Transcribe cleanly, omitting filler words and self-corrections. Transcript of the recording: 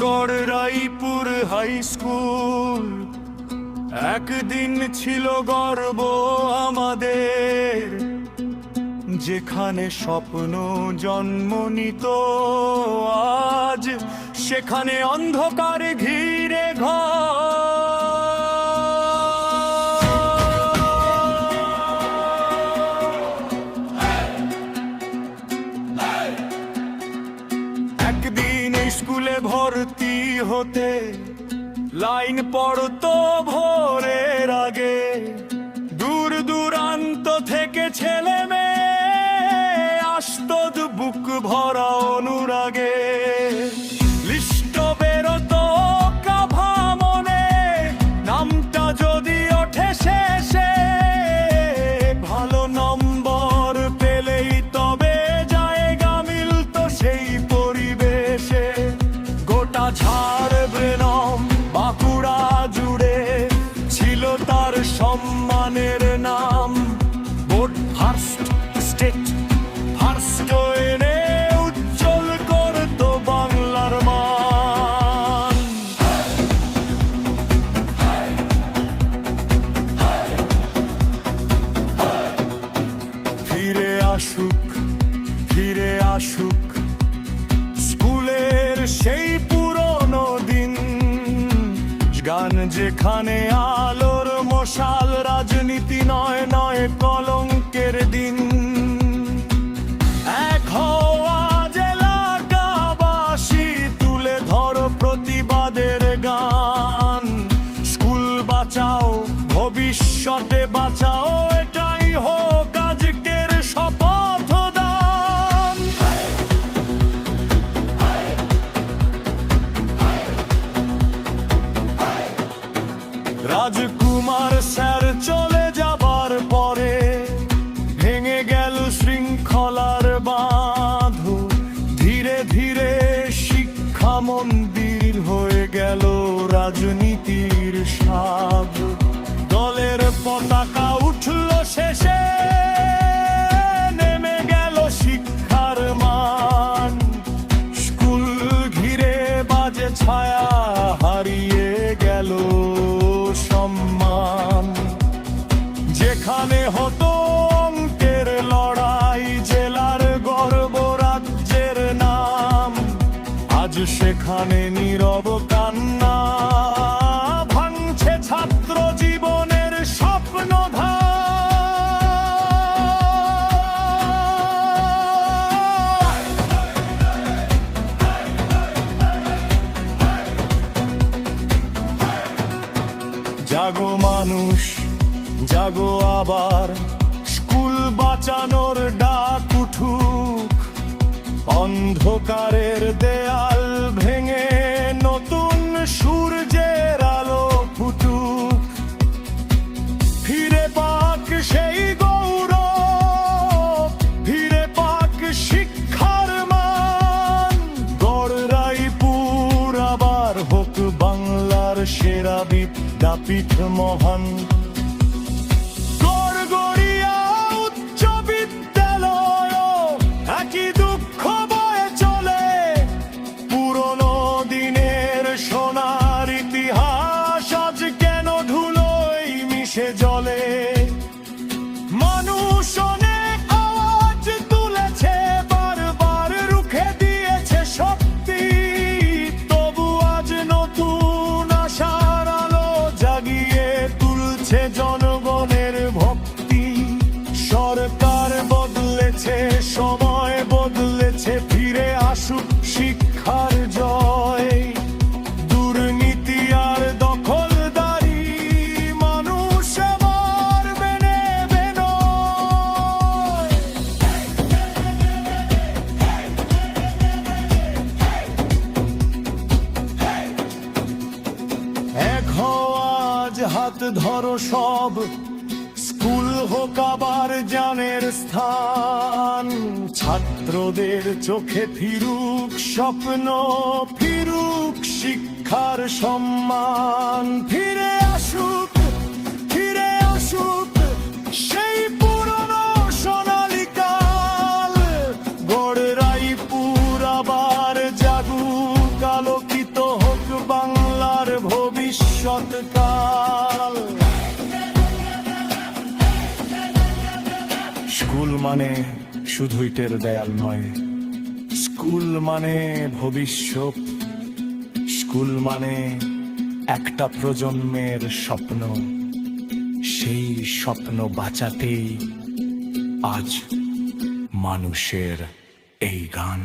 গড়রাইপুর high school একদিন ছিল গর্ব আমাদের, যেখানে স্বপ্ন জন্ম নিত আজ সেখানে অন্ধকার ঘিরে একদিন স্কুলে ভর্তি হতে লাইন পড়তো ভোরের আগে, দূর দূরান্ত থেকে ছেলে মেয়ে আসতো বুক ভরা অনুরাগে। লিস্ট বেরোতো কাভা মনে, নামটা যদি ওঠে শেষে, ভালো নম্বর পেলেই তবে জায়গা মিলতো সেই পরিবেশে। গোটা ঝাড়গ্রাম বাঁকুড়া জুড়ে ছিল তার সম্মানের নাম। বোর্ড ফার্স্ট, স্টেট ফার্স্ট এনে উজ্জ্বল করতো বাংলার মান। ফিরে আসুক, ফিরে আসুক স্কুলের সেই পুরনো দিন, গান যেখানে আলোর মশাল, রাজনীতি নয় নয় কলঙ্কের দিন। এক হওয়া এলাকাবাসী তুলে ধরো প্রতিবাদের গান। স্কুল বাঁচাও, ভবিষ্যতে বাঁচাও, এটাই হোক আজকের শপথ দান। রাজকুমার স্যার চলে যাবার পরে ভেঙে গেল শৃঙ্খলার বাঁধ। ধীরে ধীরে শিক্ষা মন্দির হয়ে গেল রাজনীতির সাধ। দলের পতাকা উঠল শেষে, নেমে গেল শিক্ষার মান। স্কুল ঘিরে বাজে ছায়া, হারিয়ে গেল সম্মান। যেখানে হতো অঙ্কের লড়াই, জেলার গর্ব রাজ্যের নাম, আজ সেখানে নীরব কান্না। ভাঙছে ছাত্র জীবনের স্বপ্নধার। জাগো মানুষ, জাগো আবার, স্কুল বাঁচানোর ডাক উঠুক। অন্ধকারের দেয়াল ভেঙে নতুন সূর্যের আলো ফুটুক। ফিরে পাক সেই গৌরব, ফিরে পাক শিক্ষার মান। গড়রাইপুর আবার হোক বাংলার সেরা বিদ্যাপীঠ মহান। গড়গড়িয়া উচ্চ বিদ্যালয় একই দুঃখ বয়ে চলে, পুরনো দিনের সোনার ইতিহাস আজ কেন ধুলোয় মিশে জলে। মানুষ অনেক আওয়াজ তুলেছে, বারবার রুখে দিয়েছে শক্তি, তবু আজ নতুন আশার আলো জাগিয়ে তুলছে জনগণের ভক্তি। সরকার বদলেছে, সময় বদলেছে, ফিরে আসুক শিক্ষার জয়। দুর্নীতি আর দখলদারি মানুষ আবার মেনে নেবে নয়। এক হও আজ, হাত ধরো সব, স্কুল হোক আবার জানের স্থান। ছাত্রদের চোখে ফিরুক স্বপ্ন, ফিরুক শিক্ষার সম্মান। ফিরে আসুক, ফিরে আসুক সেই পুরনো সোনালী কাল। গড়রাইপুর আবার জাগুক, আলোকিত স্কুল মানে শুধু ইটের দেয়াল নয়, স্কুল মানে ভবিষ্যৎ, স্কুল মানে একটা প্রজন্মের স্বপ্ন। সেই স্বপ্ন বাঁচাতেই আজ মানুষের এই গান।